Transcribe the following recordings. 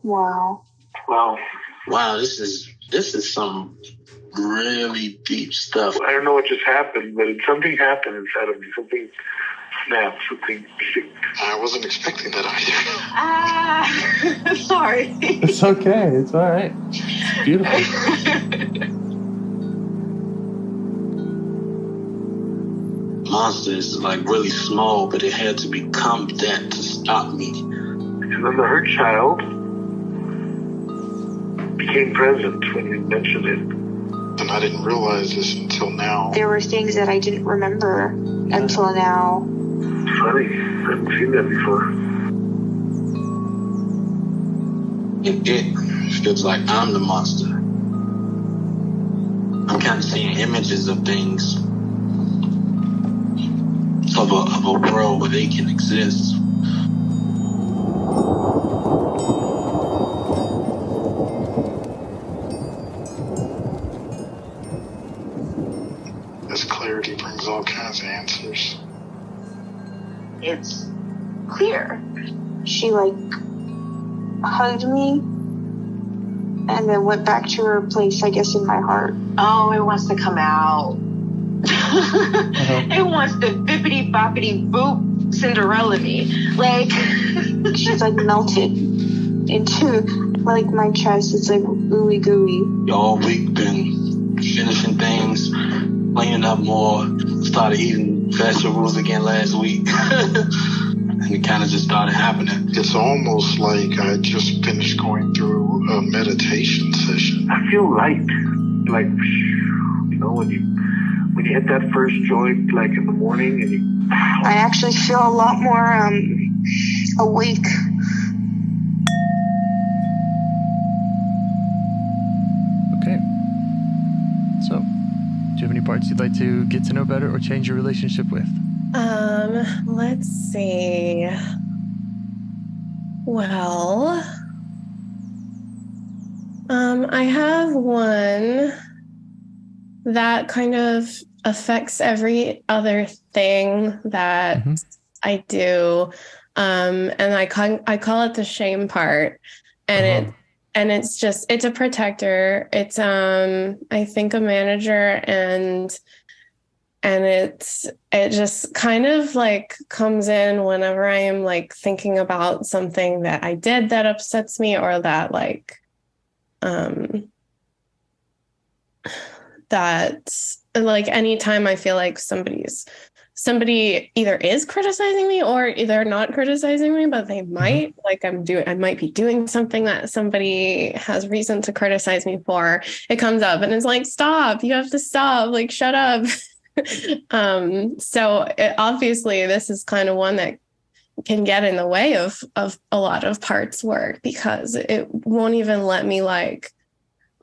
Wow. Wow, this is some really deep stuff. I don't know what just happened, but something happened inside of me. Something snapped, something. I wasn't expecting that either. Sorry. It's okay. It's all right. It's beautiful. Monster is like really small, but it had to become that to stop me. And then her child became present when you mentioned it. And I didn't realize this until now. There were things that I didn't remember until now. Funny. I haven't seen that before. It feels like I'm the monster. I'm kind of seeing images of things. Of a world where they can exist. This clarity brings all kinds of answers. It's clear. She hugged me and then went back to her place, I guess, in my heart. Oh, it wants to come out. It wants to bippity boppity boop Cinderella me. She's melted into my chest. It's ooey gooey. All week been finishing things, cleaning up more, started eating vegetables again last week. And it kind of just started happening. It's almost like I just finished going through a meditation session. I feel light. When you hit that first joint, in the morning, and I actually feel a lot more awake. Okay. So, do you have any parts you'd like to get to know better or change your relationship with? Let's see. Well, I have one that kind of affects every other thing that I do. And I call it the shame part. And it's a protector. It's, I think a manager and it just kind of comes in whenever I am thinking about something that I did that upsets me, or that that anytime I feel like somebody either is criticizing me or they're not criticizing me, but they might I might be doing something that somebody has reason to criticize me for. It comes up and it's stop, you have to stop, shut up. So obviously this is kind of one that can get in the way of a lot of parts work, because it won't even let me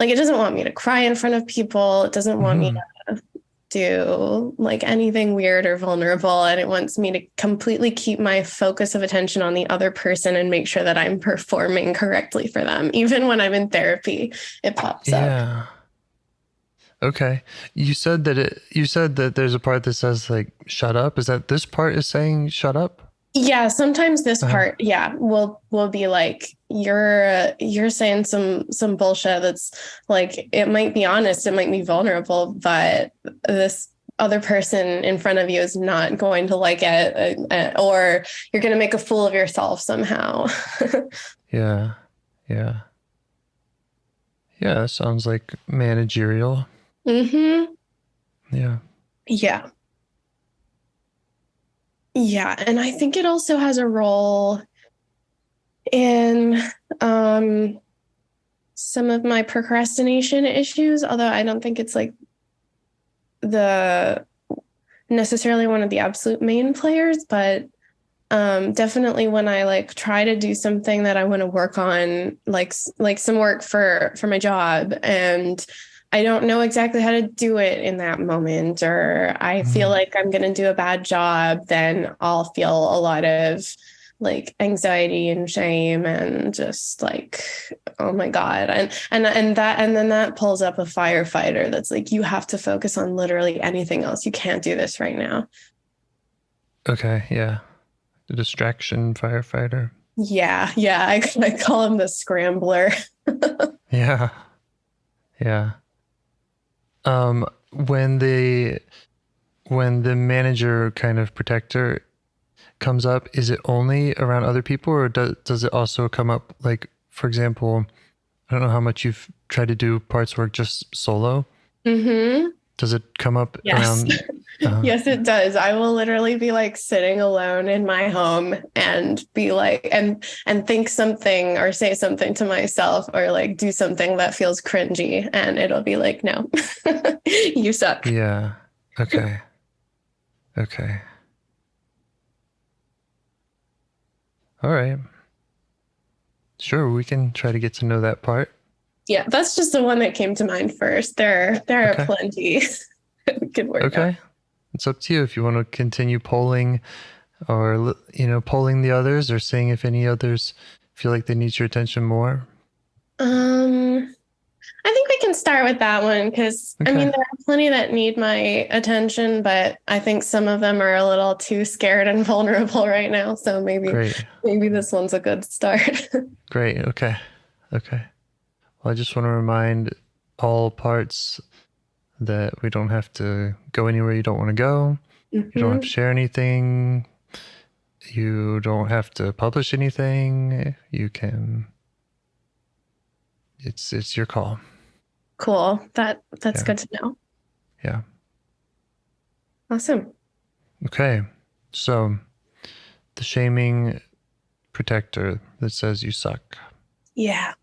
it doesn't want me to cry in front of people. It doesn't want me to do anything weird or vulnerable. And it wants me to completely keep my focus of attention on the other person and make sure that I'm performing correctly for them. Even when I'm in therapy, it pops up. Yeah. Okay. You said that there's a part that says shut up. Is that this part is saying shut up? Yeah, sometimes this part, will be you're saying some bullshit that's it might be honest, it might be vulnerable, but this other person in front of you is not going to like it, or you're going to make a fool of yourself somehow. Yeah. That sounds like managerial. Mm-hmm. Yeah. Yeah, and I think it also has a role in some of my procrastination issues, although I don't think it's the necessarily one of the absolute main players, but definitely when I try to do something that I want to work on, like some work for my job, and I don't know exactly how to do it in that moment, or I feel like I'm going to do a bad job, then I'll feel a lot of anxiety and shame and just oh my God. And then that pulls up a firefighter that's you have to focus on literally anything else. You can't do this right now. Okay. Yeah. The distraction firefighter. Yeah. I call him the scrambler. Yeah. Yeah. When the manager kind of protector comes up, is it only around other people, or does it also come up, like, for example, I don't know how much you've tried to do parts work just solo. Mm-hmm. Does it come up Yes. around? Yes, it does. I will literally be like sitting alone in my home and be like, and think something or say something to myself or like do something that feels cringy, and it'll be like, no, you suck. Yeah. Okay. All right. Sure, we can try to get to know that part. Yeah, that's just the one that came to mind first. There Okay. are plenty we could work Okay. out. It's up to you if you want to continue polling, or, polling the others, or seeing if any others feel like they need your attention more. I think we can start with that one because I mean, there are plenty that need my attention, but I think some of them are a little too scared and vulnerable right now. So maybe this one's a good start. Great. Okay. Well, I just want to remind all parts that we don't have to go anywhere you don't want to go. You don't have to share anything. You don't have to publish anything. You can. It's your call. Cool. That's good to know. Yeah. Awesome. Okay. So the shaming protector that says you suck. Yeah.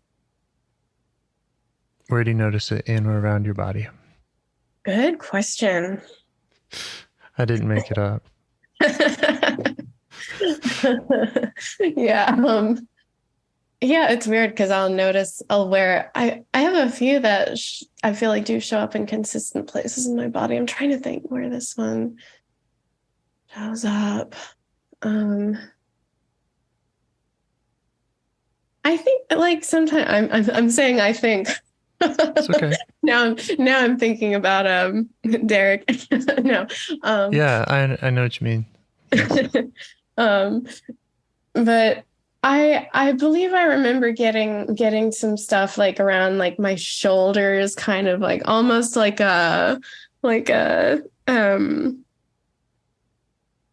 Where do you notice it in or around your body? Good question. I didn't make it up. Yeah. Yeah, it's weird because I'll wear, I have a few that I feel like do show up in consistent places in my body. I'm trying to think where this one shows up. I think like sometimes I'm saying I think. It's okay. Now I'm thinking about Derek. No. Yeah, I know what you mean. Yes. But I believe I remember getting some stuff like around like my shoulders, kind of like almost like a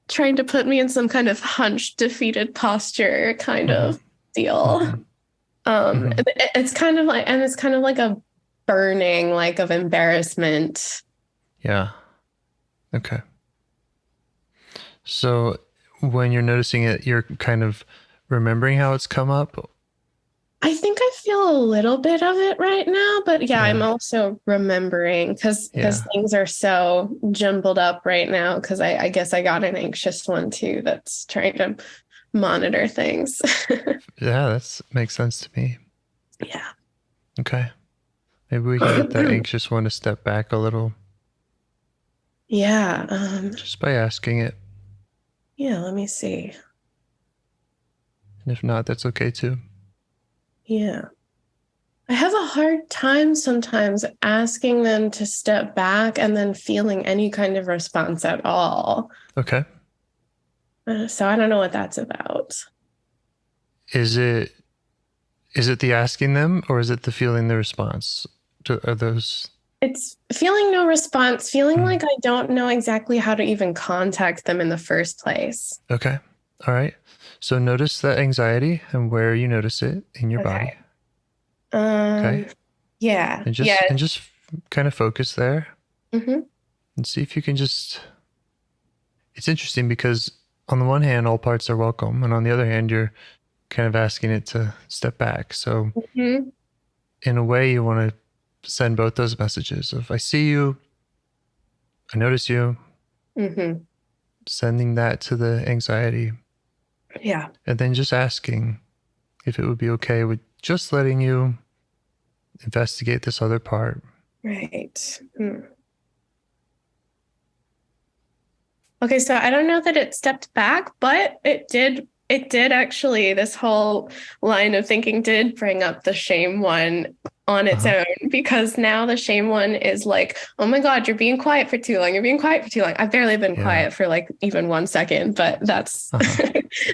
trying to put me in some kind of hunched, defeated posture kind of deal. It's kind of like a burning, like, of embarrassment. Yeah. Okay. So when you're noticing it, you're kind of remembering how it's come up? I think I feel a little bit of it right now, but yeah. I'm also remembering because things are so jumbled up right now because I guess I got an anxious one too that's trying to monitor things. Yeah, that makes sense to me. Yeah. Okay. Maybe we can get that anxious one to step back a little. Yeah. Just by asking it. Yeah, let me see. And if not, that's okay too. Yeah. I have a hard time sometimes asking them to step back and then feeling any kind of response at all. Okay. So I don't know what that's about. Is it the asking them, or is it the feeling the response? Are those? It's feeling no response, feeling like I don't know exactly how to even contact them in the first place. Okay. All right. So notice that anxiety and where you notice it in your body. Okay. Yeah. And just kind of focus there. And see if you can just. It's interesting because on the one hand, all parts are welcome, and on the other hand, you're kind of asking it to step back. So in a way, you want to send both those messages of I see you, I notice you, sending that to the anxiety. Yeah. And then just asking if it would be okay with just letting you investigate this other part. Right. Okay, so I don't know that it stepped back, but it did actually, this whole line of thinking did bring up the shame one on its own, because now the shame one is like, oh my God, you're being quiet for too long. You're being quiet for too long. I've barely been quiet for like even 1 second, but that's,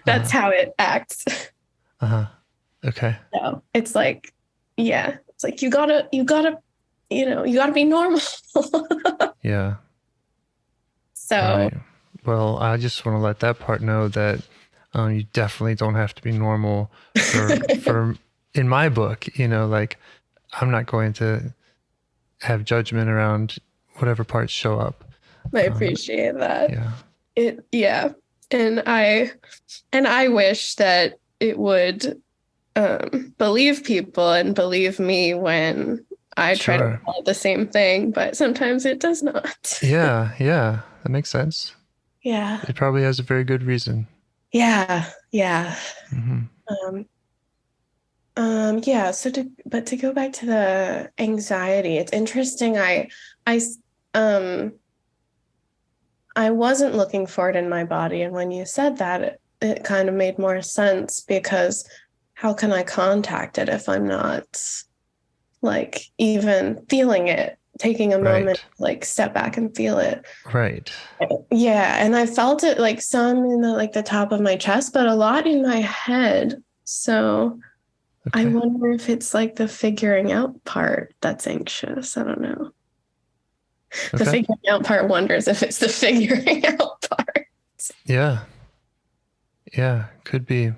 that's how it acts. Okay. So it's like, yeah, it's like you gotta, you gotta be normal. Yeah. So All right. Well, I just want to let that part know that you definitely don't have to be normal for in my book, like I'm not going to have judgment around whatever parts show up. I appreciate that. Yeah. Yeah. And I wish that it would believe people and believe me when I try to call it the same thing, but sometimes it does not. Yeah, that makes sense. Yeah. It probably has a very good reason. Yeah. Mm-hmm. Yeah. So to go back to the anxiety, it's interesting. I wasn't looking for it in my body, and when you said that, it kind of made more sense, because how can I contact it if I'm not like even feeling it, taking a moment, like step back and feel it. Right. Yeah. And I felt it like some in the top of my chest, but a lot in my head. So I wonder if it's like the figuring out part that's anxious. I don't know. The figuring out part wonders if it's the figuring out part. Yeah. Yeah, could be.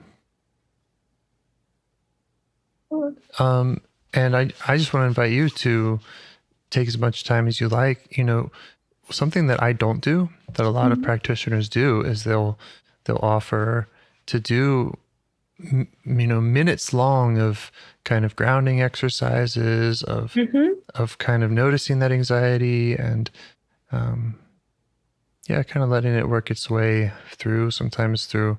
And I just want to invite you to take as much time as you like. Something that I don't do, that a lot of practitioners do, is they'll offer to do minutes long of kind of grounding exercises, of kind of noticing that anxiety, and kind of letting it work its way through, sometimes through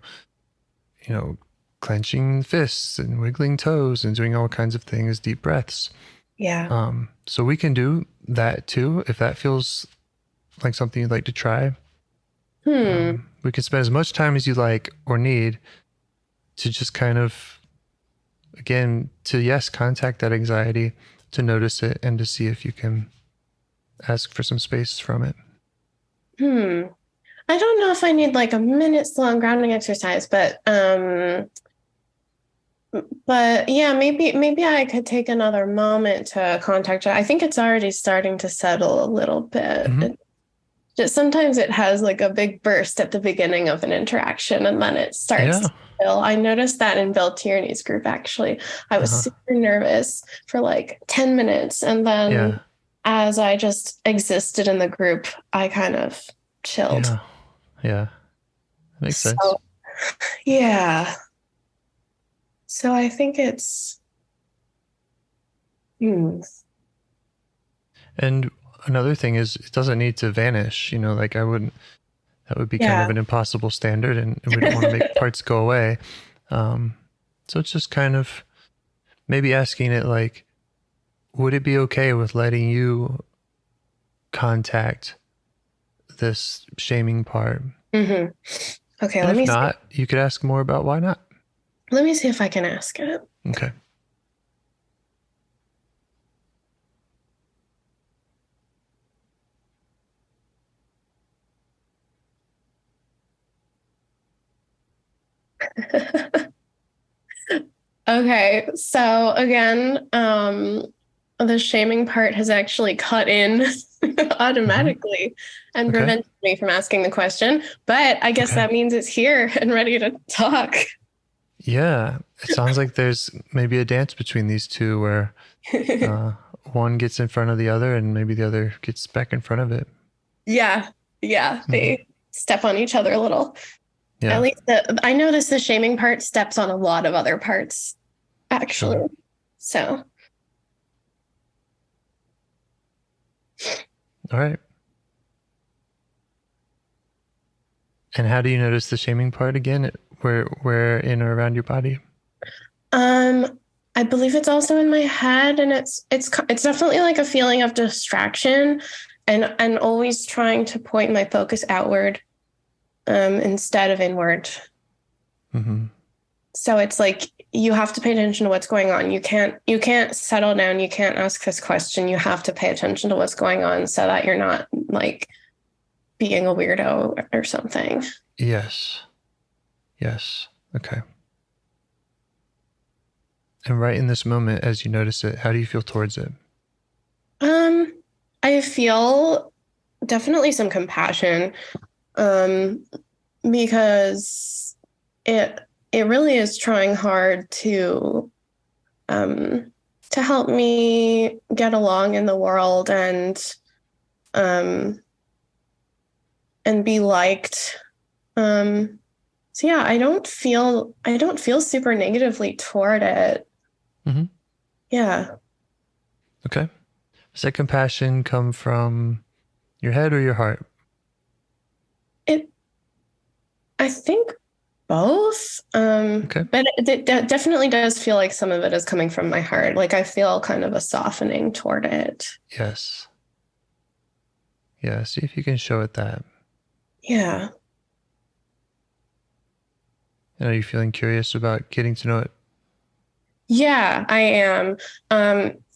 clenching fists and wiggling toes and doing all kinds of things, deep breaths. Yeah. So we can do that too, if that feels like something you'd like to try. We can spend as much time as you like or need to just kind of, again, contact that anxiety, to notice it, and to see if you can ask for some space from it. I don't know if I need like a minute's long grounding exercise, but yeah, maybe I could take another moment to contact it. I think it's already starting to settle a little bit. Just sometimes it has like a big burst at the beginning of an interaction, and then it starts to fill. I noticed that in Bill Tierney's group, actually. I was super nervous for like 10 minutes, and then as I just existed in the group, I kind of chilled. Yeah. That makes sense. Yeah. So I think it's... And another thing is, it doesn't need to vanish. Like that would be kind of an impossible standard, and we don't want to make parts go away. So it's just kind of maybe asking it like, would it be okay with letting you contact this shaming part? Okay, and if not, you could ask more about why not. Let me see if I can ask it. Okay. Okay, so again, the shaming part has actually cut in automatically and prevented me from asking the question, but I guess that means it's here and ready to talk. Yeah, it sounds like there's maybe a dance between these two where one gets in front of the other and maybe the other gets back in front of it. Yeah, they step on each other a little. Yeah. At least I noticed the shaming part steps on a lot of other parts, actually. Sure. So. All right. And how do you notice the shaming part again? Where in or around your body? I believe it's also in my head, and it's definitely like a feeling of distraction, and always trying to point my focus outward. Instead of inward. So it's like you have to pay attention to what's going on. You can't settle down. You can't ask this question. You have to pay attention to what's going on so that you're not like being a weirdo or something. Yes. Okay. And right in this moment, as you notice it, how do you feel towards it? I feel definitely some compassion, because it really is trying hard to help me get along in the world and be liked. So yeah, I don't feel super negatively toward it. Mm-hmm. Yeah. Okay. Does that compassion come from your head or your heart? I think both. Okay. But it definitely does feel like some of it is coming from my heart. Like I feel kind of a softening toward it. Yes. Yeah. See if you can show it that. Yeah. And are you feeling curious about getting to know it? Yeah, I am.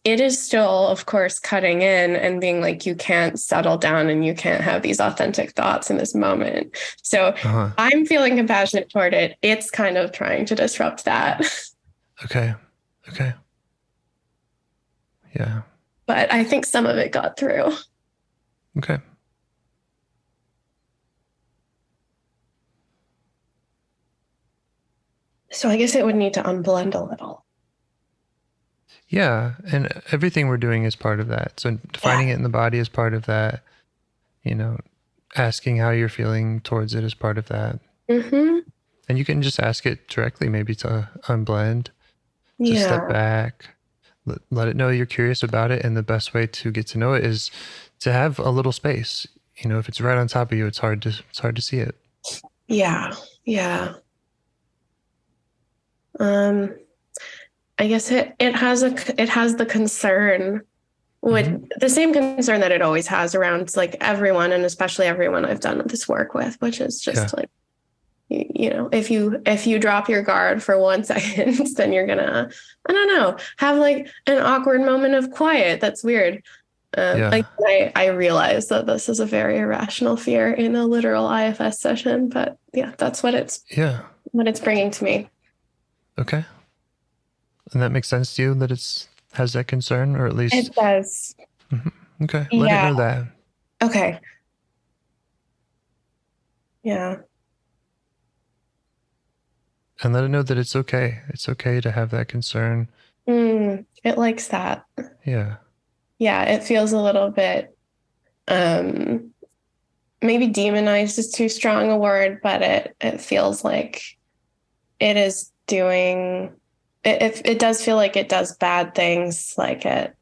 It is still, of course, cutting in and being like, you can't settle down and you can't have these authentic thoughts in this moment. So I'm feeling compassionate toward it. It's kind of trying to disrupt that. Okay. Yeah. But I think some of it got through. Okay. So I guess it would need to unblend a little. Yeah. And everything we're doing is part of that. So defining it in the body is part of that. You know, asking how you're feeling towards it is part of that. Mm-hmm. And you can just ask it directly, maybe to unblend, to step back, let it know you're curious about it. And the best way to get to know it is to have a little space. You know, if it's right on top of you, it's hard to see it. Yeah. I guess it has the concern, with the same concern that it always has around like everyone, and especially everyone I've done this work with, which is just like, you know, if you drop your guard for 1 second, then you're gonna, I don't know, have like an awkward moment of quiet. That's weird. Like I realize that this is a very irrational fear in a literal IFS session, but yeah, that's what it's bringing to me. Okay. And that makes sense to you that has that concern, or at least it does. Mm-hmm. Okay. Let it know that. Okay. Yeah. And let it know that it's okay. It's okay to have that concern. It likes that. Yeah. Yeah, it feels a little bit, maybe demonized is too strong a word, but it feels like it is doing, it does feel like it does bad things. Like it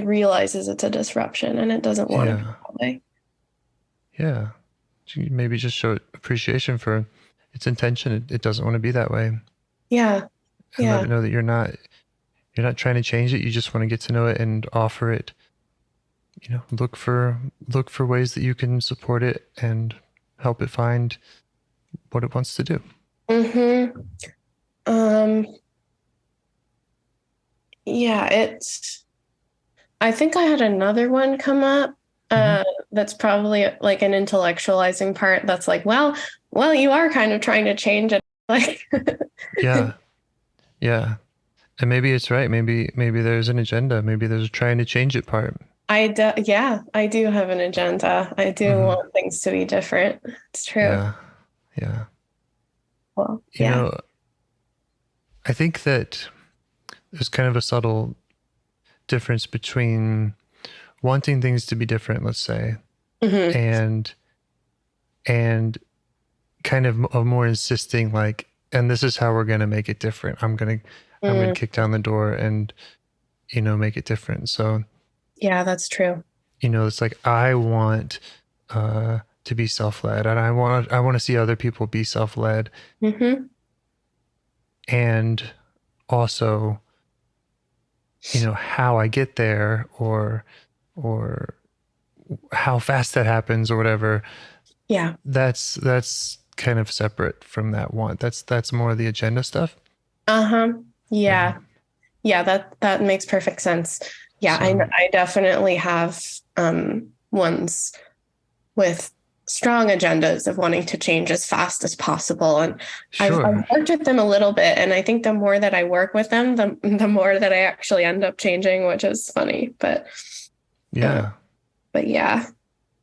realizes it's a disruption and it doesn't want to be that way. Yeah. Maybe just show it appreciation for its intention. It doesn't want to be that way. Yeah. And let it know that you're not trying to change it. You just want to get to know it and offer it. You know, look for ways that you can support it and help it find what it wants to do. Mm-hmm. Yeah, I think I had another one come up. That's probably like an intellectualizing part. That's like, well, you are kind of trying to change it. Like, yeah. And maybe it's right. Maybe there's an agenda. Maybe there's a trying to change it part. I do have an agenda. I do want things to be different. It's true. Yeah. Well, you know, I think that there's kind of a subtle difference between wanting things to be different, let's say, and kind of more insisting like, and this is how we're going to make it different. I'm going to kick down the door and, you know, make it different. So yeah, that's true. You know, it's like, I want to be self-led, and I want to see other people be self-led. And also, you know, how I get there or how fast that happens or whatever. Yeah. That's kind of separate from that want. That's more of the agenda stuff. Yeah. That makes perfect sense. Yeah. So, I definitely have ones with strong agendas of wanting to change as fast as possible. And Sure. I've worked with them a little bit. And I think the more that I work with them, the more that I actually end up changing, which is funny. But yeah. But yeah,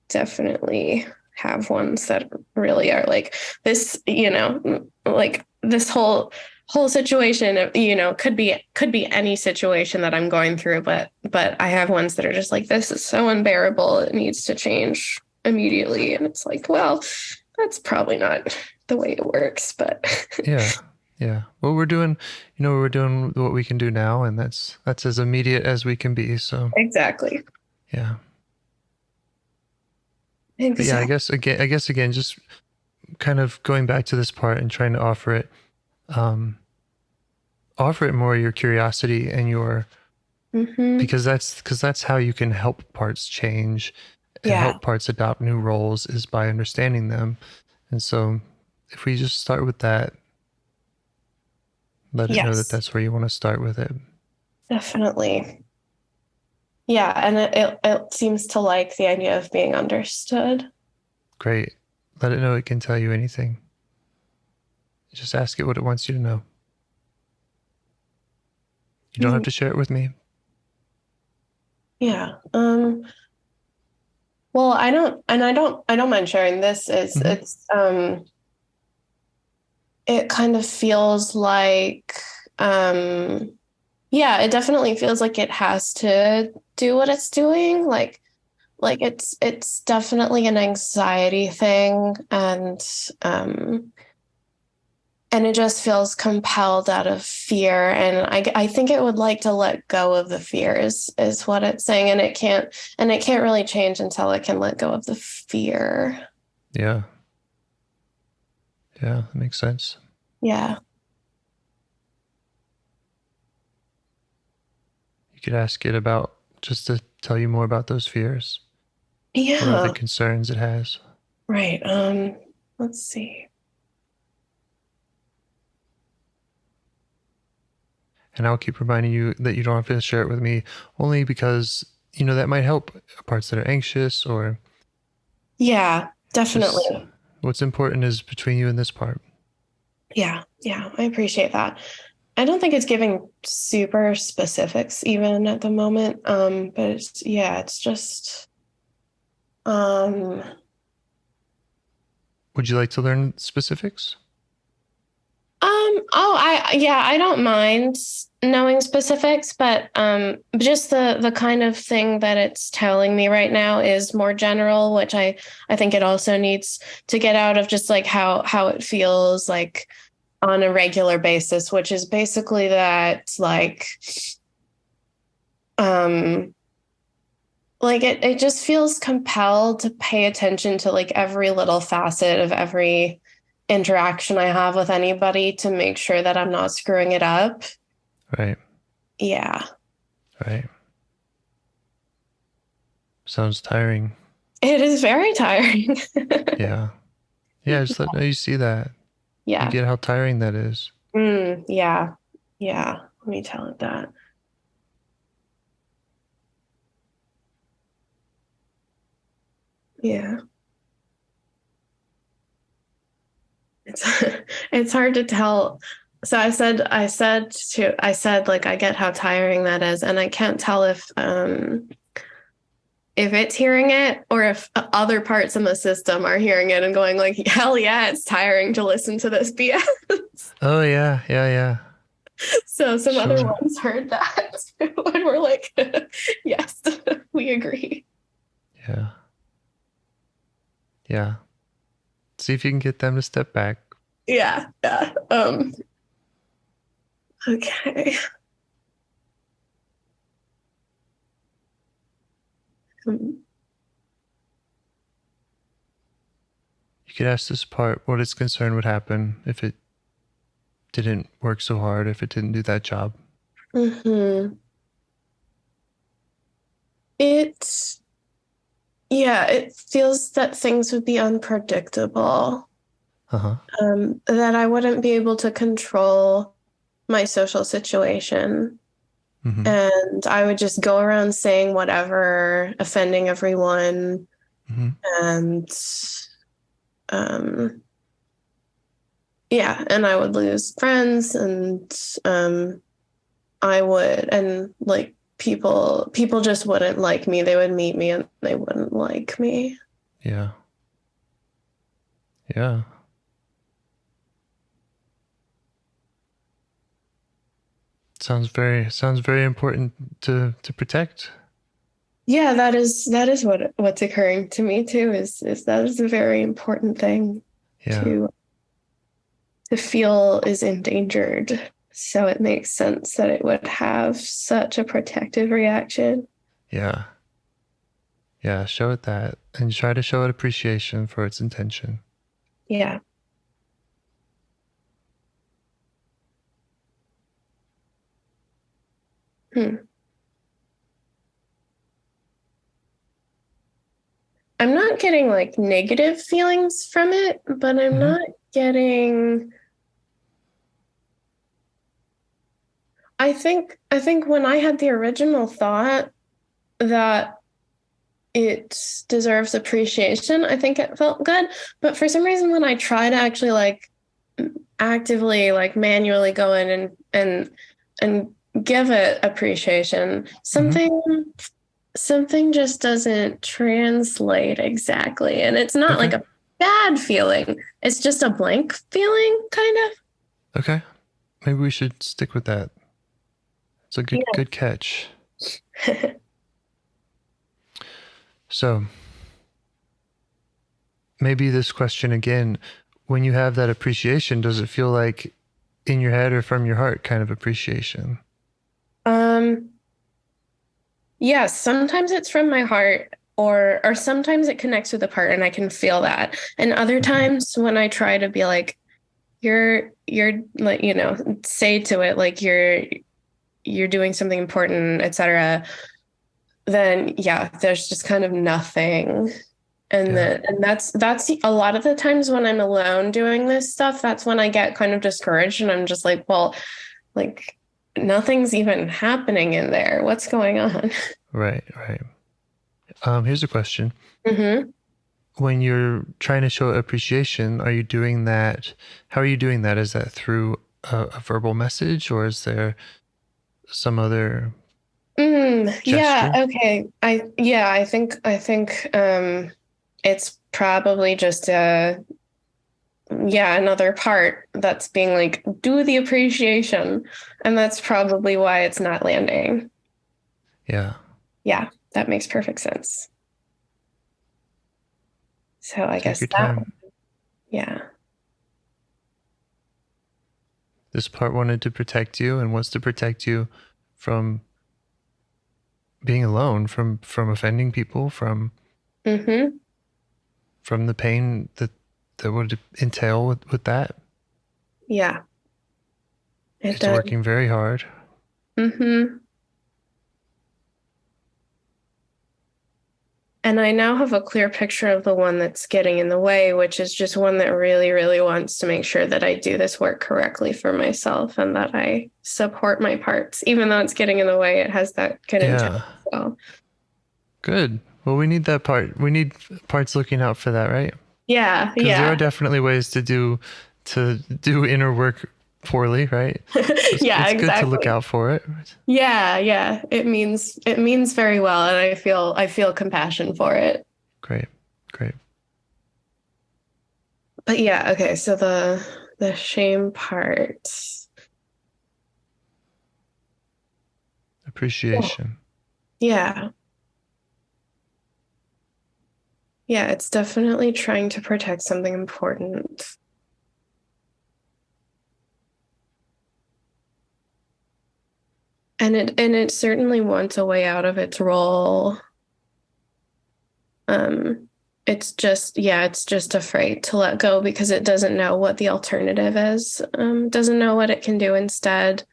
definitely have ones that really are like this, like this whole situation, could be any situation that I'm going through, but I have ones that are just like, this is so unbearable, it needs to change immediately. And it's like, well, that's probably not the way it works, but yeah. Well, we're doing what we can do now, and that's as immediate as we can be. So exactly. Yeah. Exactly. But yeah, I guess again, just kind of going back to this part and trying to offer it more your curiosity and your, because that's how you can help parts change and help parts adopt new roles, is by understanding them. And so if we just start with that, let it know that that's where you want to start with it. Definitely. Yeah, and it seems to like the idea of being understood. Great. Let it know it can tell you anything. Just ask it what it wants you to know. You don't have to share it with me. Yeah. Well, I don't mind sharing this. It's it kind of feels like it definitely feels like it has to do what it's doing. Like it's definitely an anxiety thing, and it just feels compelled out of fear. And I think it would like to let go of the fear is what it's saying. And it can't really change until it can let go of the fear. Yeah. Yeah, that makes sense. Yeah. You could ask it about, just to tell you more about those fears. Yeah. What are the concerns it has? Right. Let's see. And I'll keep reminding you that you don't have to share it with me, only because, that might help parts that are anxious or. Yeah, definitely. What's important is between you and this part. Yeah. I appreciate that. I don't think it's giving super specifics even at the moment. But it's just. Would you like to learn specifics? I don't mind knowing specifics, but just the kind of thing that it's telling me right now is more general, which I think it also needs to get out of just like how it feels like on a regular basis, which is basically that it just feels compelled to pay attention to like every little facet of every interaction I have with anybody to make sure that I'm not screwing it up. Right. Yeah. Right. Sounds tiring. It is very tiring. Yeah. Just let you see that. Yeah. You get how tiring that is. Yeah. Let me tell it that. Yeah. It's hard to tell. So I said like, I get how tiring that is, and I can't tell if it's hearing it or if other parts in the system are hearing it and going like, hell yeah, it's tiring to listen to this BS. Oh yeah. So some other ones heard that and we're like, yes, we agree. Yeah. See if you can get them to step back. Yeah. Okay. You could ask this part what its concern would happen if it didn't work so hard, if it didn't do that job. It feels that things would be unpredictable. That I wouldn't be able to control my social situation. And I would just go around saying whatever, offending everyone. And yeah, and I would lose friends, and I would, and like people just wouldn't like me. They would meet me and they wouldn't like me. Yeah. Yeah. Sounds very important to protect. Yeah, that is what's occurring to me too, is that is a very important thing to feel is endangered. So it makes sense that it would have such a protective reaction. Yeah. Yeah, show it that, and try to show it appreciation for its intention. Yeah. I'm not getting like negative feelings from it, but I'm not getting. I think when I had the original thought that it deserves appreciation, I think it felt good. But for some reason, when I try to actually like actively like manually go in and give it appreciation, something just doesn't translate exactly. And it's not like a bad feeling. It's just a blank feeling, kind of. Okay. Maybe we should stick with that. It's a good catch. So maybe this question again, when you have that appreciation, does it feel like in your head or from your heart kind of appreciation? Yes, sometimes it's from my heart, or sometimes it connects with a part and I can feel that. And other times when I try to be like, you're like, you know, say to it like you're doing something important, etc., then yeah, there's just kind of nothing. And that's a lot of the times when I'm alone doing this stuff, that's when I get kind of discouraged and I'm just like, well, like nothing's even happening in there. What's going on? Right. Here's a question. When you're trying to show appreciation, are you doing that? How are you doing that? Is that through a verbal message, or is there some other gesture? Yeah. Okay. I think it's probably just another part that's being like, do the appreciation. And that's probably why it's not landing. Yeah. Yeah, that makes perfect sense. So I guess your time. Yeah. This part wanted to protect you and wants to protect you from being alone, from offending people, from the pain that would entail with that. Yeah. It's working very hard. And I now have a clear picture of the one that's getting in the way, which is just one that really, really wants to make sure that I do this work correctly for myself and that I support my parts. Even though it's getting in the way, it has that good intent as well. Good. Well, we need that part. We need parts looking out for that, right? Yeah. Because there are definitely ways to do inner work poorly, right? It's exactly. Good to look out for it. Yeah. It means very well, and I feel compassion for it. Great. But yeah, okay. So the shame part. Appreciation. Yeah. Yeah, it's definitely trying to protect something important. And it certainly wants a way out of its role. It's just afraid to let go because it doesn't know what the alternative is. Doesn't know what it can do instead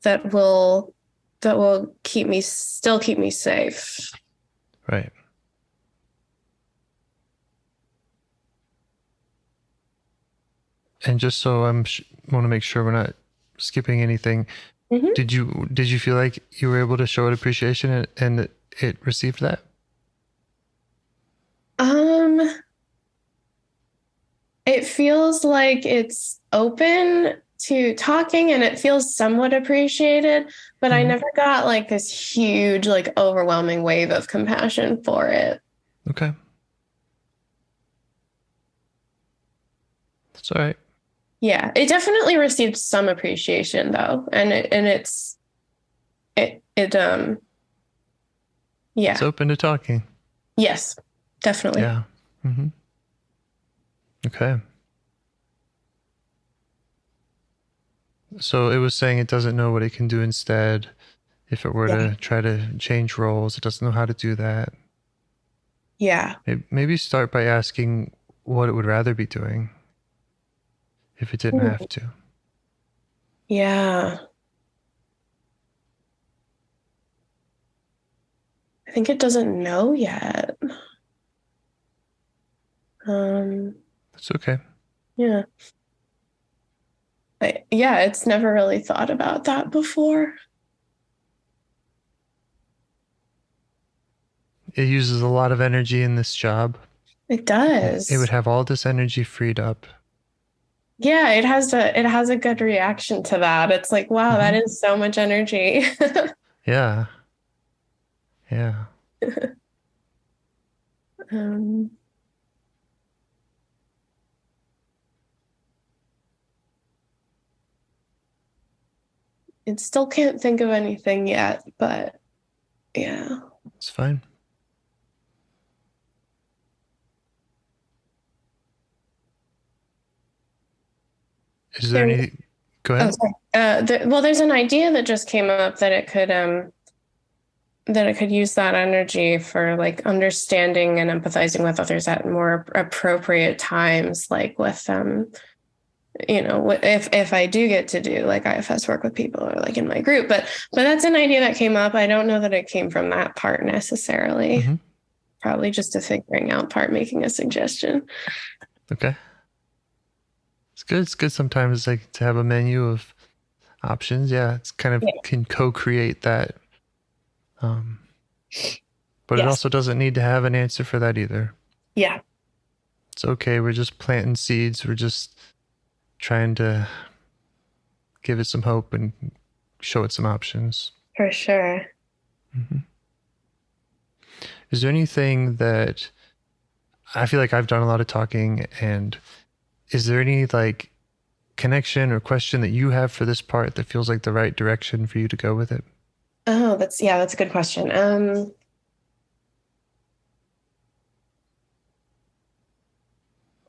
that will keep me safe. Right. And just so want to make sure we're not skipping anything. Did you feel like you were able to show it appreciation and it received that? feels like it's open to talking and it feels somewhat appreciated, but I never got like this huge, like overwhelming wave of compassion for it. Okay. That's all right. Yeah, it definitely received some appreciation though. Yeah. It's open to talking. Yes, definitely. Yeah. Okay. So it was saying it doesn't know what it can do instead. If it were to try to change roles, it doesn't know how to do that. Yeah. Maybe start by asking what it would rather be doing if it didn't have to. Yeah. I think it doesn't know yet. That's okay. Yeah. It's never really thought about that before. It uses a lot of energy in this job. It does. It would have all this energy freed up. Yeah, it has a good reaction to that. It's like, wow, that is so much energy. Yeah. It still can't think of anything yet, but yeah. It's fine. Is there any... Go ahead. Oh, sorry. There's an idea that just came up that it could use that energy for like understanding and empathizing with others at more appropriate times, like with if I do get to do like IFS work with people or like in my group, but that's an idea that came up. I don't know that it came from that part necessarily. Probably just a figuring out part, making a suggestion. Okay. It's good. It's good sometimes like to have a menu of options. Yeah, it's kind of can co-create that. But it also doesn't need to have an answer for that either. Yeah. It's okay. We're just planting seeds. We're just trying to give it some hope and show it some options. For sure. Is there anything that I feel like I've done a lot of talking, and is there any like connection or question that you have for this part that feels like the right direction for you to go with it? Oh, that's a good question.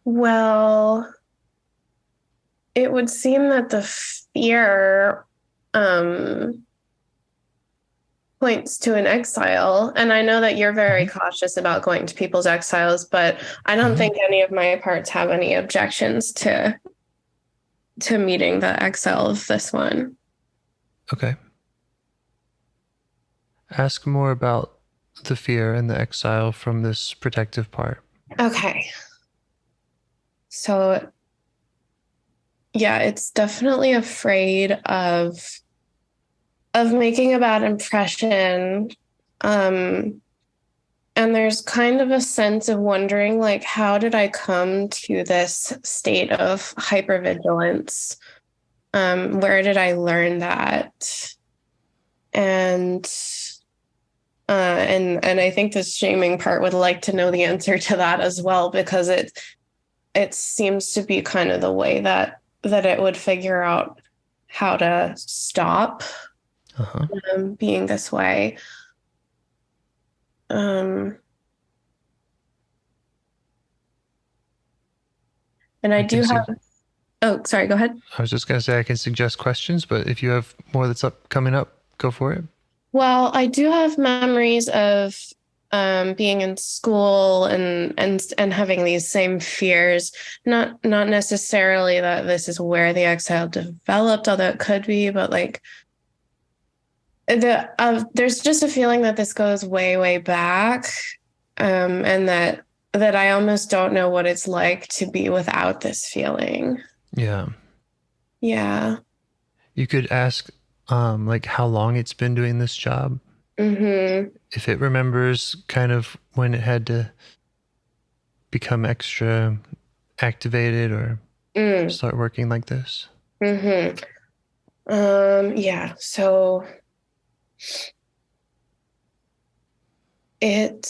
Well, it would seem that the fear points to an exile. And I know that you're very cautious about going to people's exiles, but I don't think any of my parts have any objections to meeting the exile of this one. Okay. Ask more about the fear and the exile from this protective part. Okay. So, yeah, it's definitely afraid of making a bad impression. And there's kind of a sense of wondering, like, how did I come to this state of hypervigilance? Where did I learn that? And I think the shaming part would like to know the answer to that as well, because it seems to be kind of the way that it would figure out how to stop being this way. And I do have... Oh, sorry, go ahead. I was just going to say I can suggest questions, but if you have more that's coming up, go for it. Well, I do have memories of being in school and having these same fears. Not necessarily that this is where the exile developed, although it could be, but like there's just a feeling that this goes way, way back, and that I almost don't know what it's like to be without this feeling. Yeah. Yeah. You could ask like how long it's been doing this job. If it remembers kind of when it had to become extra activated or start working like this? Yeah. So it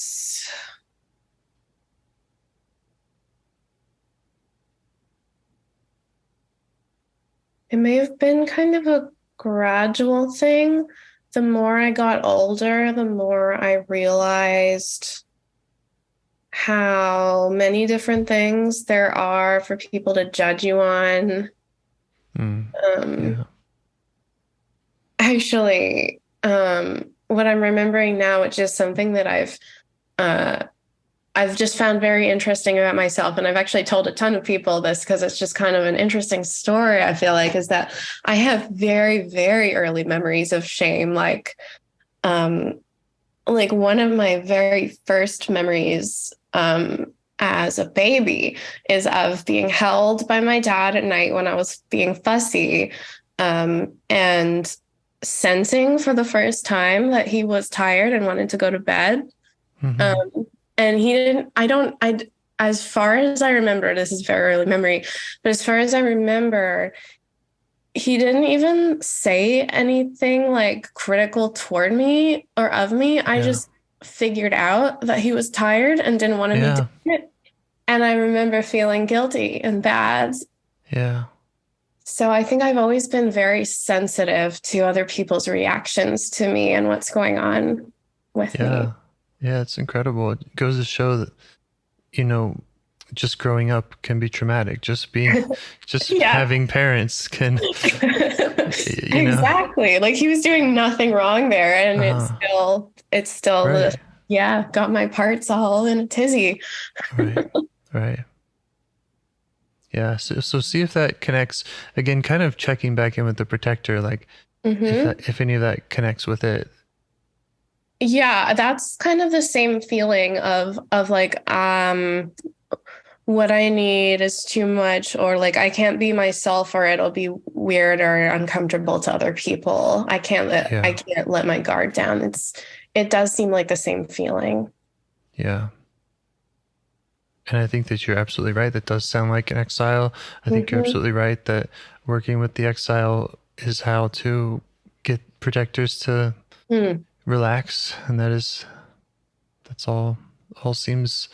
may have been kind of a gradual thing. The more I got older, the more I realized how many different things there are for people to judge you on. Actually, what I'm remembering now, which is something that I've just found very interesting about myself, and I've actually told a ton of people this because it's just kind of an interesting story, I feel like, is that I have very, very early memories of shame. Like one of my very first memories as a baby is of being held by my dad at night when I was being fussy, and sensing for the first time that he was tired and wanted to go to bed. And he didn't, as far as I remember, this is very early memory, but as far as I remember, he didn't even say anything like critical toward me or of me. I just figured out that he was tired and didn't want to be doing it. And I remember feeling guilty and bad. Yeah. So I think I've always been very sensitive to other people's reactions to me and what's going on with me. Yeah, it's incredible. It goes to show that, just growing up can be traumatic. Just having parents can. Exactly. Like he was doing nothing wrong there, and it's still right. Got my parts all in a tizzy. Right. Yeah. So see if that connects again, kind of checking back in with the protector, like if any of that connects with it. Yeah, that's kind of the same feeling of like, what I need is too much, or like I can't be myself, or it'll be weird or uncomfortable to other people. I can't let my guard down. It does seem like the same feeling. Yeah. And I think that you're absolutely right. That does sound like an exile. I think you're absolutely right that working with the exile is how to get protectors to relax. And that's all seems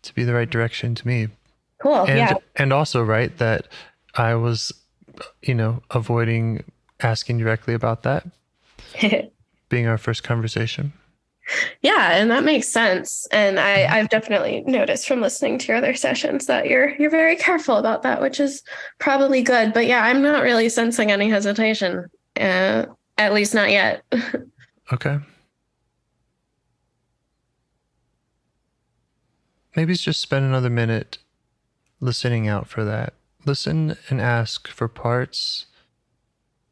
to be the right direction to me. Cool. And also, right, that I was, avoiding asking directly about that being our first conversation. Yeah, and that makes sense. And I've definitely noticed from listening to your other sessions that you're very careful about that, which is probably good. But yeah, I'm not really sensing any hesitation, at least not yet. Okay. Maybe just spend another minute listening out for that. Listen and ask for parts,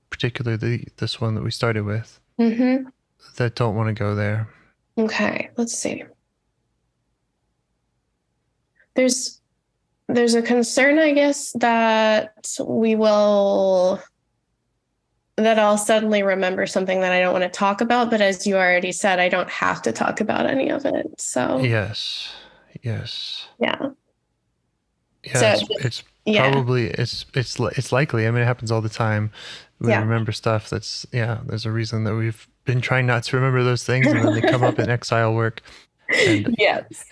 particularly this one that we started with, that don't want to go there. Okay, let's see. There's a concern, I guess, that I'll suddenly remember something that I don't want to talk about, but as you already said, I don't have to talk about any of it. So yes. Yeah. Yeah, so it's probably it's likely. I mean, it happens all the time. We remember stuff that's there's a reason that we've been trying not to remember those things, and then they come up in exile work. And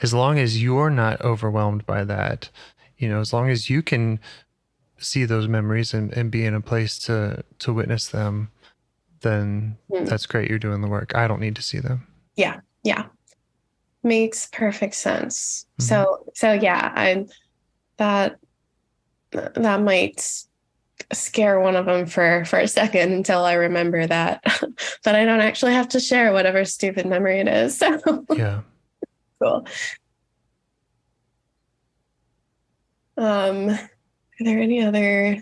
as long as you're not overwhelmed by that, as long as you can see those memories and be in a place to witness them, then that's great. You're doing the work. I don't need to see them. Yeah. Makes perfect sense. So yeah, that might scare one of them for a second until I remember that I don't actually have to share whatever stupid memory it is. So yeah. Cool. Are there any other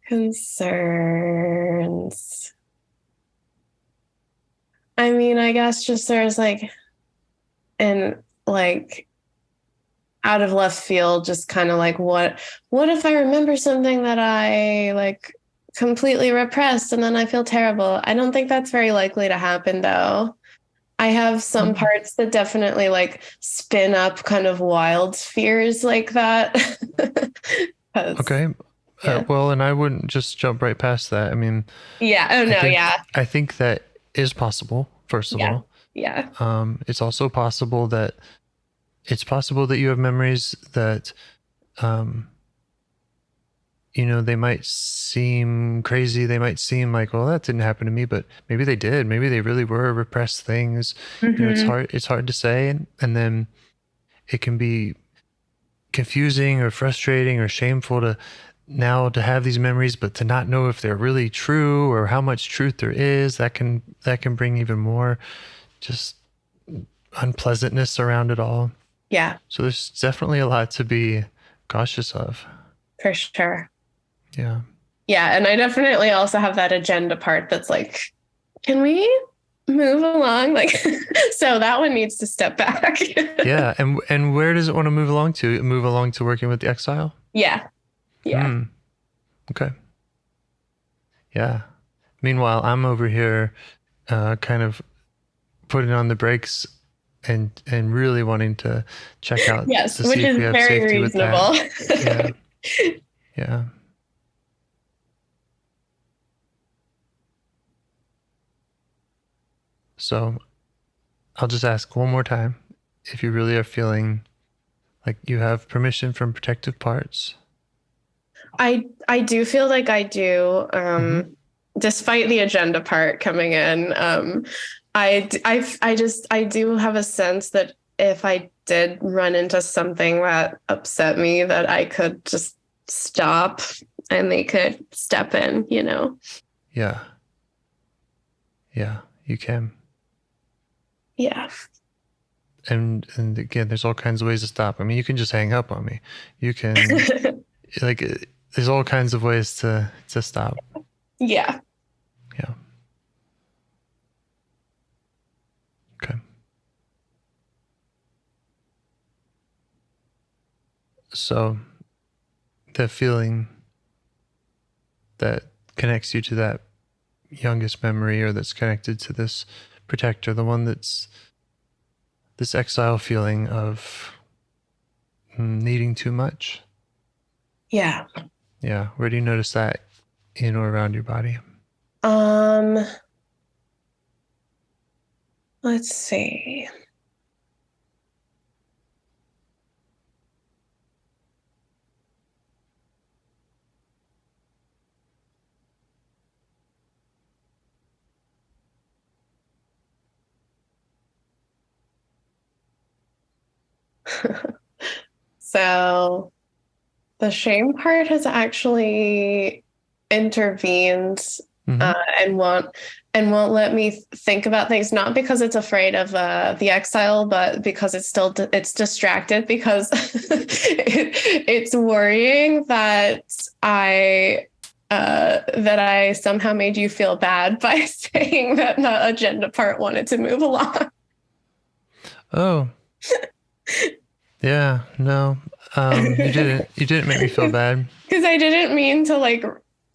concerns? I mean, I guess just there's out of left field, just kind of like, what if I remember something that I completely repressed and then I feel terrible? I don't think that's very likely to happen though. I have some parts that definitely like spin up kind of wild spheres like that. Okay. Yeah. Well, and I wouldn't just jump right past that. I mean, yeah. Oh no. I think that is possible, first of all. Yeah. It's also possible that you have memories that, they might seem crazy. They might seem like, well, that didn't happen to me, but maybe they did. Maybe they really were repressed things. It's hard to say. And then it can be confusing or frustrating or shameful to have these memories, but to not know if they're really true or how much truth there is. That can bring even more just unpleasantness around it all. Yeah. So there's definitely a lot to be cautious of. For sure. Yeah. Yeah. And I definitely also have that agenda part that's like, can we move along? Like, so that one needs to step back. Yeah. And where does it want to move along to? Move along to working with the Exile? Yeah. Yeah. Okay. Yeah. Meanwhile, I'm over here kind of putting on the brakes and really wanting to check out. Yes, to which see if is we have very safety reasonable. With that. Yeah. Yeah. So I'll just ask one more time if you really are feeling like you have permission from protective parts. I do feel like I do, despite the agenda part coming in. I do have a sense that if I did run into something that upset me, that I could just stop and they could step in, Yeah. Yeah, you can. Yeah. And again, there's all kinds of ways to stop. I mean, you can just hang up on me. You can like, there's all kinds of ways to stop. Yeah. Yeah. Okay. So the feeling that connects you to that youngest memory, or that's connected to this protector, the one that's this exile feeling of needing too much. Yeah. Yeah. Where do you notice that in or around your body? Let's see. So the shame part has actually intervened and won't let me think about things, not because it's afraid of the exile, but because it's distracted, because it's worrying that I somehow made you feel bad by saying that the agenda part wanted to move along. Oh. Yeah, no. You didn't make me feel bad. Because I didn't mean to like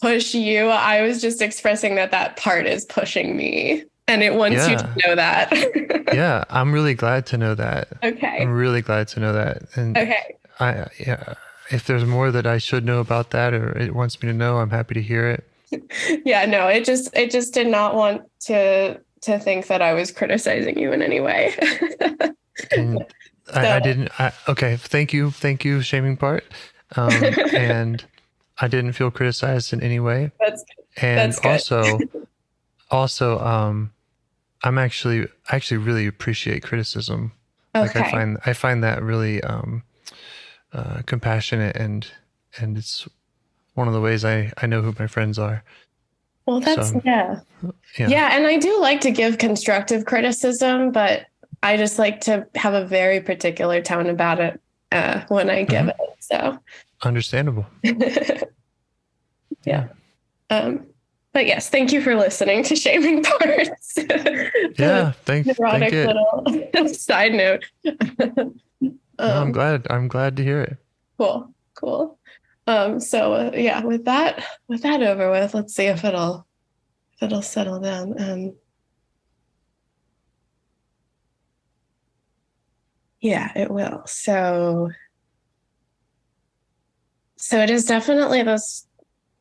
push you. I was just expressing that part is pushing me, and it wants you to know that. Yeah, I'm really glad to know that. Okay. I'm really glad to know that. And okay. If there's more that I should know about that, or it wants me to know, I'm happy to hear it. Yeah, no, it just did not want to think that I was criticizing you in any way. And I didn't. Okay, thank you, shaming part. And I didn't feel criticized in any way. That's good. Also, I actually really appreciate criticism. Okay. Like I find that really compassionate, and it's one of the ways I know who my friends are. Well, that's yeah. And I do like to give constructive criticism, but I just like to have a very particular tone about it when I give it. So understandable. Yeah. But yes, thank you for listening to Shaming Parts. Yeah, thank you. Little side note. I'm glad to hear it. Cool. So with that over with, let's see if it'll settle down. Yeah, it will. So it is definitely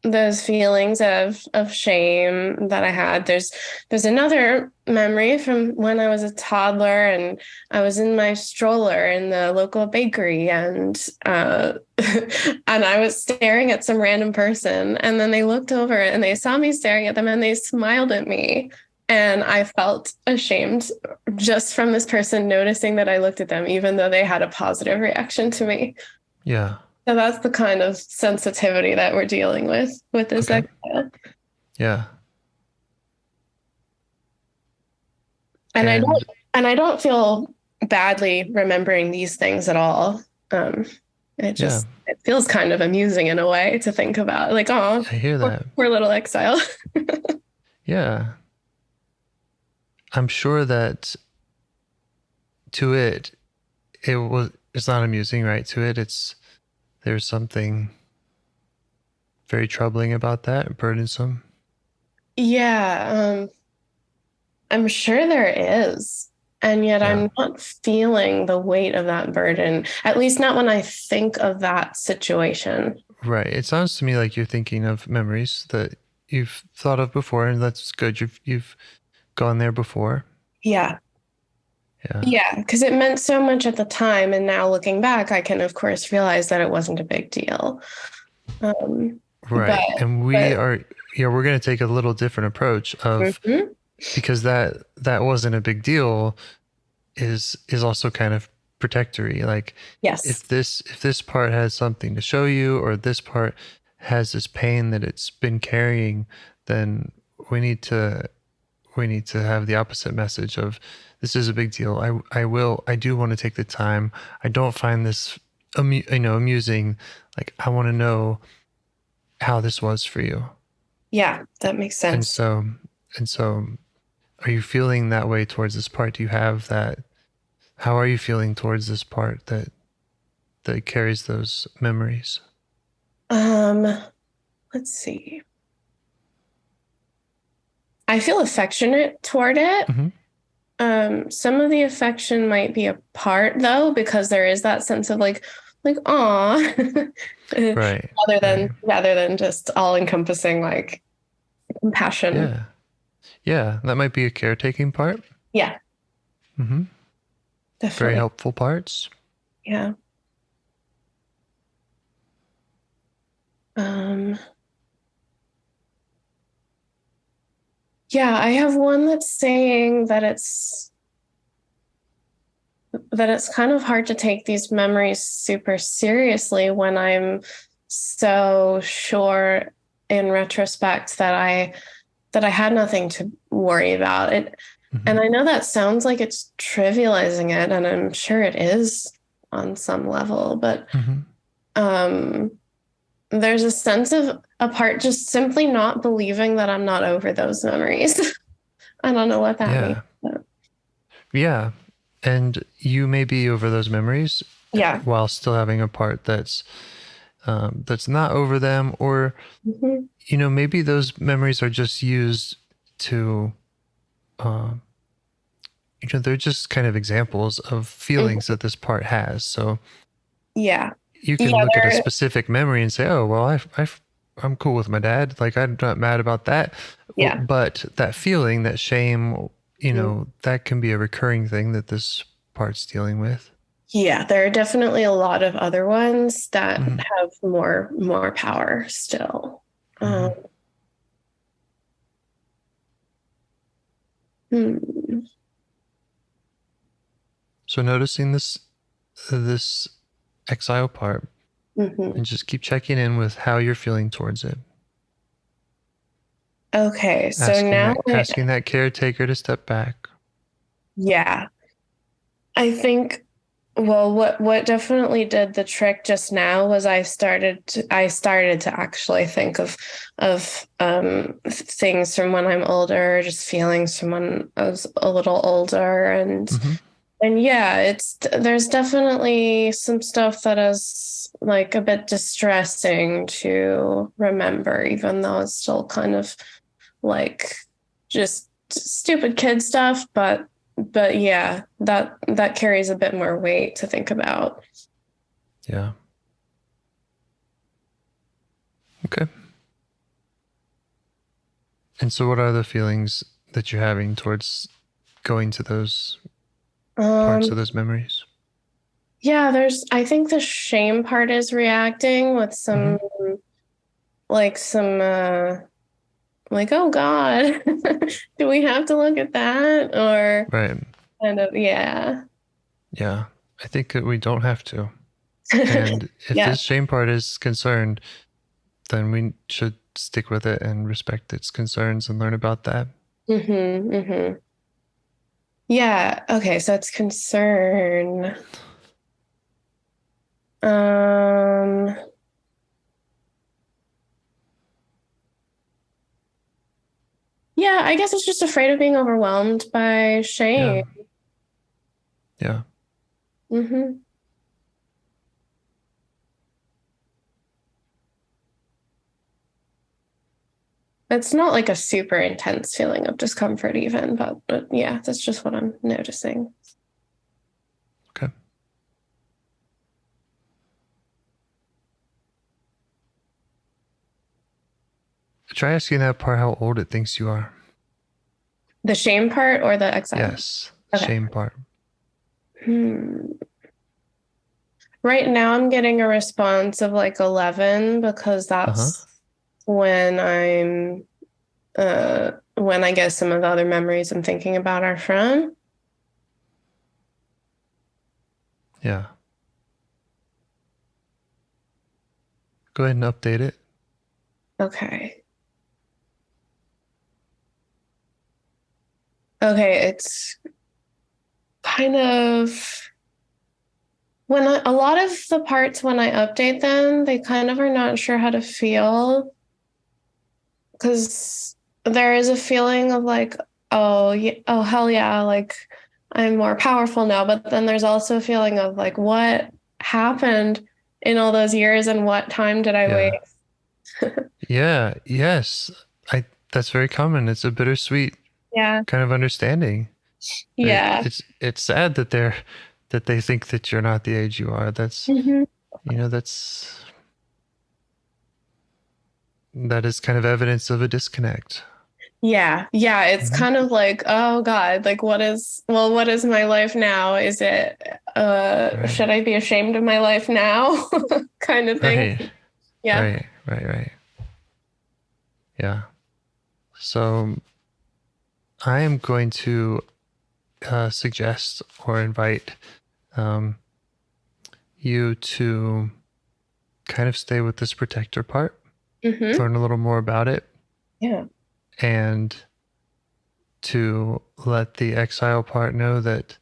those feelings of shame that I had. There's another memory from when I was a toddler and I was in my stroller in the local bakery and and I was staring at some random person and then they looked over and they saw me staring at them and they smiled at me. And I felt ashamed just from this person noticing that I looked at them, even though they had a positive reaction to me. Yeah. So that's the kind of sensitivity that we're dealing with this exile. Yeah. And I don't feel badly remembering these things at all. It feels kind of amusing in a way to think about. Like, oh, I hear that. Poor little exile. Yeah. I'm sure that to it's not amusing, right? To it, there's something very troubling about that, burdensome. Yeah. I'm sure there is. And yet I'm not feeling the weight of that burden, at least not when I think of that situation. Right. It sounds to me like you're thinking of memories that you've thought of before, and that's good. You've gone there before. Yeah. Yeah. Yeah, because it meant so much at the time. And now looking back, I can, of course, realize that it wasn't a big deal. Right. And we're going to take a little different approach of because that wasn't a big deal is also kind of protectory. Like, yes, if this part has something to show you, or this part has this pain that it's been carrying, then we need to have the opposite message of, this is a big deal. I do want to take the time. I don't find this amusing. Like, I want to know how this was for you. Yeah, that makes sense. And so are you feeling that way towards this part? Do you have that? How are you feeling towards this part that carries those memories? Let's see. I feel affectionate toward it. Mm-hmm. Some of the affection might be apart though, because there is that sense of like, aw, right. rather than just all encompassing like compassion. Yeah. That might be a caretaking part. Yeah. Mm-hmm. Definitely. Very helpful parts. Yeah. Yeah, I have one that's saying that it's kind of hard to take these memories super seriously when I'm so sure in retrospect that I had nothing to worry about it. Mm-hmm. And I know that sounds like it's trivializing it, and I'm sure it is on some level, but there's a sense of a part just simply not believing that I'm not over those memories. I don't know what that means. But. Yeah. And you may be over those memories while still having a part that's not over them, or, maybe those memories are just used to, they're just kind of examples of feelings that this part has. So you can look at a specific memory and say, oh, well, I'm cool with my dad. Like, I'm not mad about that. Yeah. But that feeling, that shame, that can be a recurring thing that this part's dealing with. Yeah, there are definitely a lot of other ones that have more power still. So noticing this exile part, and just keep checking in with how you're feeling towards it. Okay, so asking that caretaker to step back. Yeah. I think, well, what definitely did the trick just now was I started to actually think of things from when I'm older, just feelings from when I was a little older, and yeah, there's definitely some stuff that is like a bit distressing to remember, even though it's still kind of like just stupid kid stuff, but but yeah, that carries a bit more weight to think about. Yeah. Okay. And so what are the feelings that you're having towards going to those parts of those memories? Yeah, I think the shame part is reacting with some, like oh God, do we have to look at that? Or right. Kind of, yeah. Yeah. I think that we don't have to. And if this shame part is concerned, then we should stick with it and respect its concerns and learn about that. Yeah. Okay. So it's concern. Yeah, I guess it's just afraid of being overwhelmed by shame. Yeah. It's not like a super intense feeling of discomfort even, but yeah, that's just what I'm noticing. Okay. Try asking that part how old it thinks you are. The shame part or the exile? Yes, okay. Shame part. Right now I'm getting a response of like 11 because that's when when I guess some of the other memories I'm thinking about are from. Yeah. Go ahead and update it. Okay. Okay, it's kind of a lot of the parts when I update them, they kind of are not sure how to feel, because there is a feeling of like, oh hell yeah, like I'm more powerful now, but then there's also a feeling of like, what happened in all those years and what time did I waste? Yeah, yes. That's very common. It's a bittersweet kind of understanding. Yeah. It's sad that they think that you're not the age you are. That's that is kind of evidence of a disconnect. Yeah. It's kind of like, oh God, like what is my life now? Is it should I be ashamed of my life now? Kind of thing. Right. Yeah. Right. Yeah. So I am going to suggest or invite you to kind of stay with this protector part, learn a little more about it. Yeah. And to let the exile part know that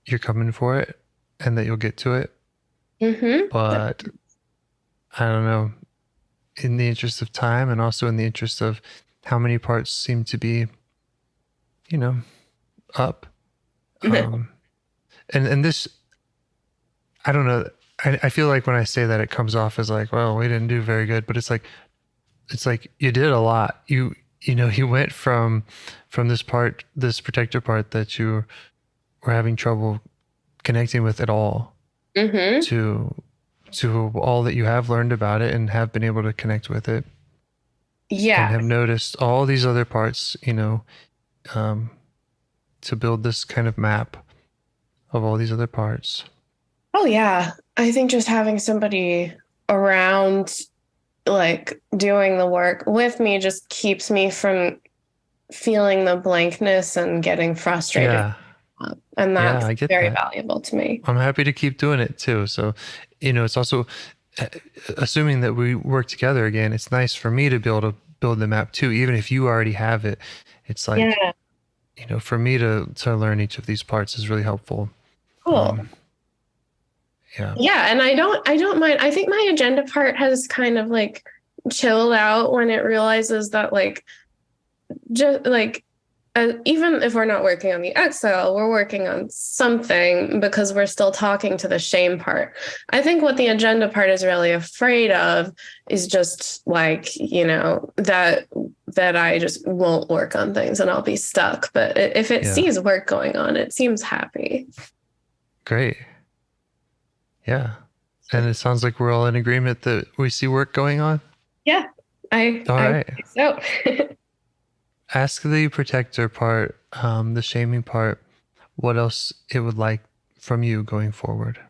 you're coming for it and that you'll get to it. But I don't know, in the interest of time and also in the interest of how many parts seem to be, up. And this, I don't know. I feel like when I say that, it comes off as like, well, we didn't do very good, but it's like you did a lot. You went from this protector part that you were having trouble connecting with at all to all that you have learned about it and have been able to connect with it. Yeah. And have noticed all these other parts, to build this kind of map of all these other parts. Oh yeah. I think just having somebody around, like doing the work with me, just keeps me from feeling the blankness and getting frustrated. Yeah. And that's very valuable to me. I'm happy to keep doing it too. So, it's also, assuming that we work together again, it's nice for me to be able to build the map too, even if you already have it. It's like, for me to learn each of these parts is really helpful. Cool. Yeah. And I don't mind. I think my agenda part has kind of like chilled out when it realizes that like, just like even if we're not working on the exile, we're working on something because we're still talking to the shame part. I think what the agenda part is really afraid of is just like, you know, that I just won't work on things and I'll be stuck. But if it sees work going on, it seems happy. Great. Yeah. And it sounds like we're all in agreement that we see work going on. Yeah, I think so. Ask the protector part, the shaming part, what else it would like from you going forward.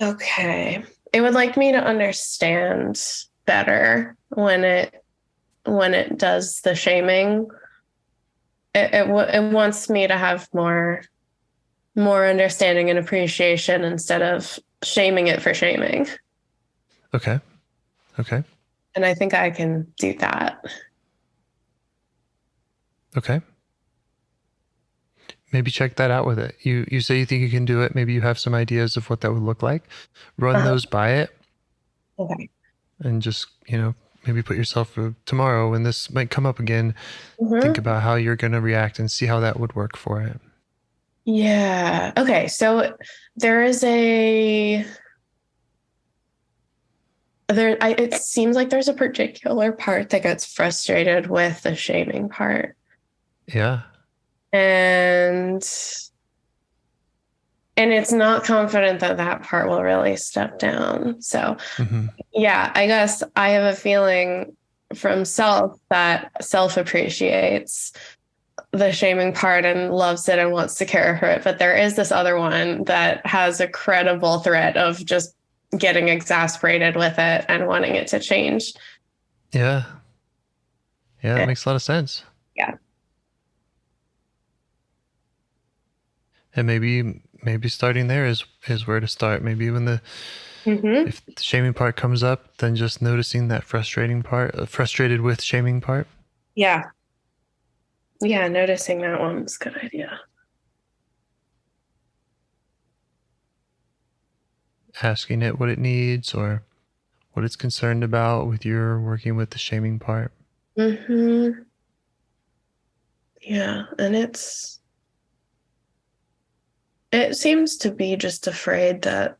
Okay. It would like me to understand better when it does the shaming. It wants me to have more understanding and appreciation instead of shaming it for shaming. Okay. And I think I can do that. Okay. Maybe check that out with it. You say you think you can do it. Maybe you have some ideas of what that would look like. Run those by it. Okay. And just, maybe put yourself for tomorrow when this might come up again. Think about how you're going to react and see how that would work for it. Yeah. Okay. So there is it seems like there's a particular part that gets frustrated with the shaming part. Yeah. And it's not confident that part will really step down. So yeah, I guess I have a feeling from self that self appreciates the shaming part and loves it and wants to care for it. But there is this other one that has a credible threat of just getting exasperated with it and wanting it to change. Yeah. Yeah, that makes a lot of sense. Yeah. And maybe starting there is where to start. Maybe when if the shaming part comes up, then just noticing that frustrated with shaming part. Yeah. Yeah, noticing that one's a good idea. Asking it what it needs or what it's concerned about with your working with the shaming part. Yeah, and it seems to be just afraid that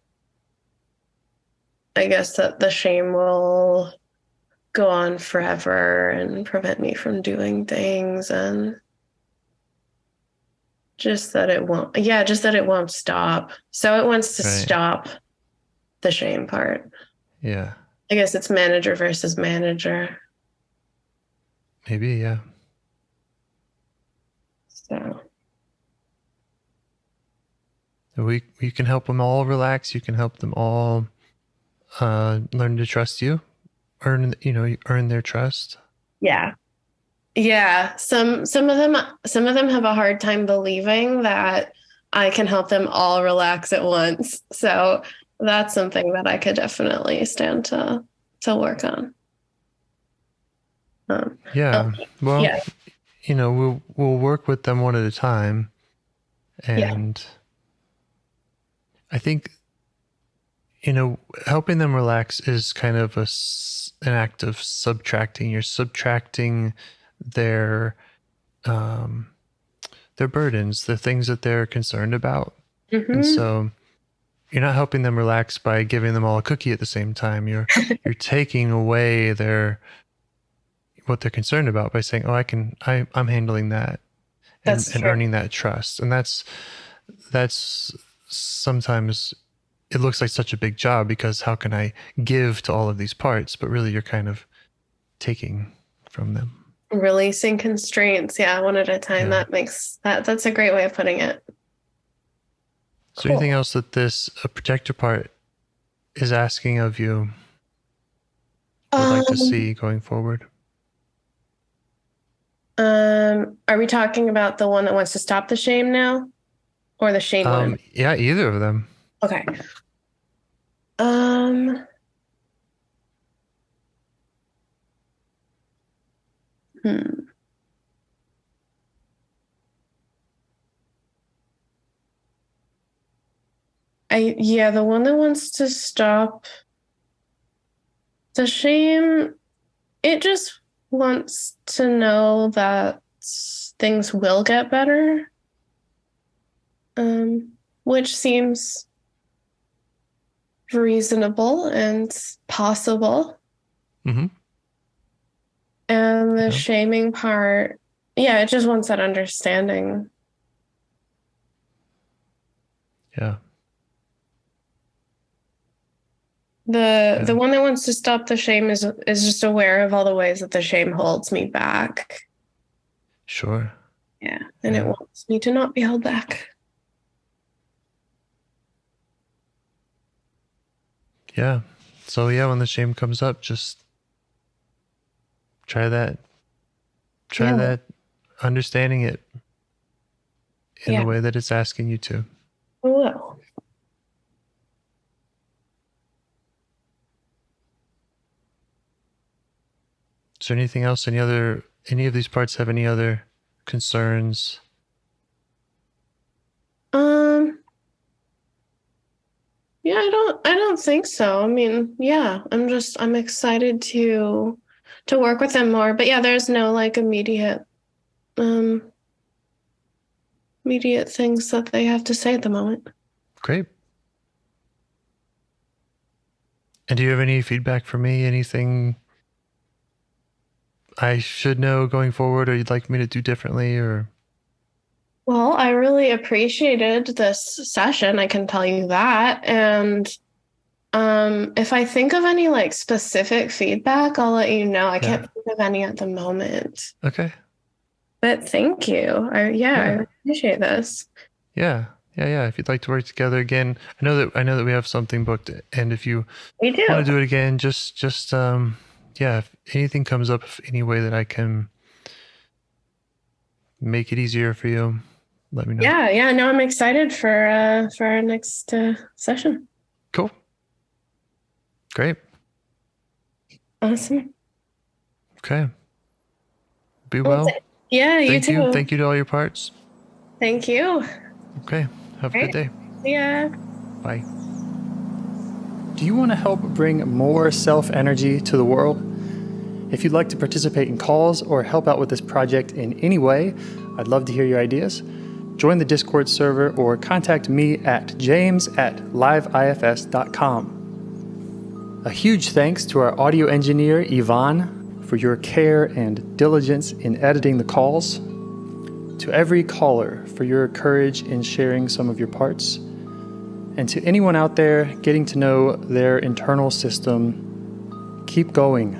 I guess that the shame will go on forever and prevent me from doing things, and just that it won't stop. So it wants to stop the shame part. Yeah. I guess it's manager versus manager. Maybe, yeah. So we can help them all relax. You can help them all learn to trust you. Earn their trust. Yeah. Some of them have a hard time believing that I can help them all relax at once. So that's something that I could definitely stand to work on. We'll work with them one at a time, and I think helping them relax is kind of an act of subtracting. You're subtracting their burdens, the things that they're concerned about. And so you're not helping them relax by giving them all a cookie at the same time. You're taking away what they're concerned about by saying, "Oh, I'm handling that," and earning that trust. And that's sometimes it looks like such a big job because how can I give to all of these parts? But really, you're kind of taking from them. Releasing constraints, one at a time. Yeah. That's a great way of putting it. Is there anything else that this protector part is asking of you? Would like to see going forward? Are we talking about the one that wants to stop the shame now, or the shame one? Yeah, either of them. Okay. The one that wants to stop the shame, it just wants to know that things will get better, which seems reasonable and possible. Mm-hmm. And the shaming part, it just wants that understanding. Yeah. The one that wants to stop the shame is just aware of all the ways that the shame holds me back. Sure. Yeah. And it wants me to not be held back. Yeah. So when the shame comes up, just try that. Try that, understanding it in the way that it's asking you to. I will. Is there anything else? Any of these parts have any other concerns? Yeah, I don't think so. I mean, I'm excited to work with them more. But there's no like immediate things that they have to say at the moment. Great. And do you have any feedback for me? Anything I should know going forward, or you'd like me to do differently, or? Well, I really appreciated this session. I can tell you that. And if I think of any like specific feedback, I'll let you know. I can't think of any at the moment. Okay. But thank you. I appreciate this. Yeah. If you'd like to work together again, I know that we have something booked, and if you want to do it again, just if anything comes up, any way that I can make it easier for you, let me know. Yeah. No, I'm excited for our next session. Cool. Great. Awesome. Okay. Be well. Yeah, you too. Thank you to all your parts. Thank you. Okay. Have a good day. Yeah. Bye. Do you want to help bring more self-energy to the world? If you'd like to participate in calls or help out with this project in any way, I'd love to hear your ideas. Join the Discord server or contact me at james@liveifs.com. A huge thanks to our audio engineer, Yvonne, for your care and diligence in editing the calls. To every caller for your courage in sharing some of your parts. And to anyone out there getting to know their internal system, keep going.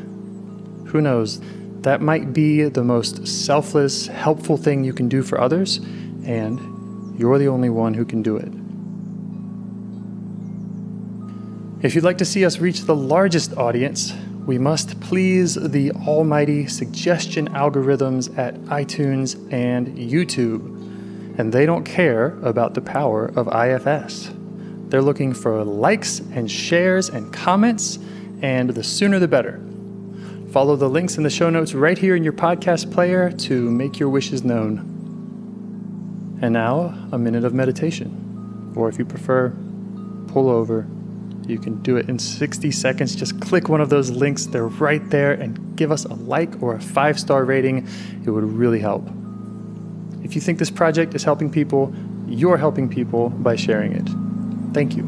Who knows, that might be the most selfless, helpful thing you can do for others, and you're the only one who can do it. If you'd like to see us reach the largest audience, we must please the almighty suggestion algorithms at iTunes and YouTube. And they don't care about the power of IFS. They're looking for likes and shares and comments, and the sooner the better. Follow the links in the show notes right here in your podcast player to make your wishes known. And now, a minute of meditation. Or if you prefer, pull over. You can do it in 60 seconds. Just click one of those links. They're right there, and give us a like or a 5-star rating. It would really help. If you think this project is helping people, you're helping people by sharing it. Thank you.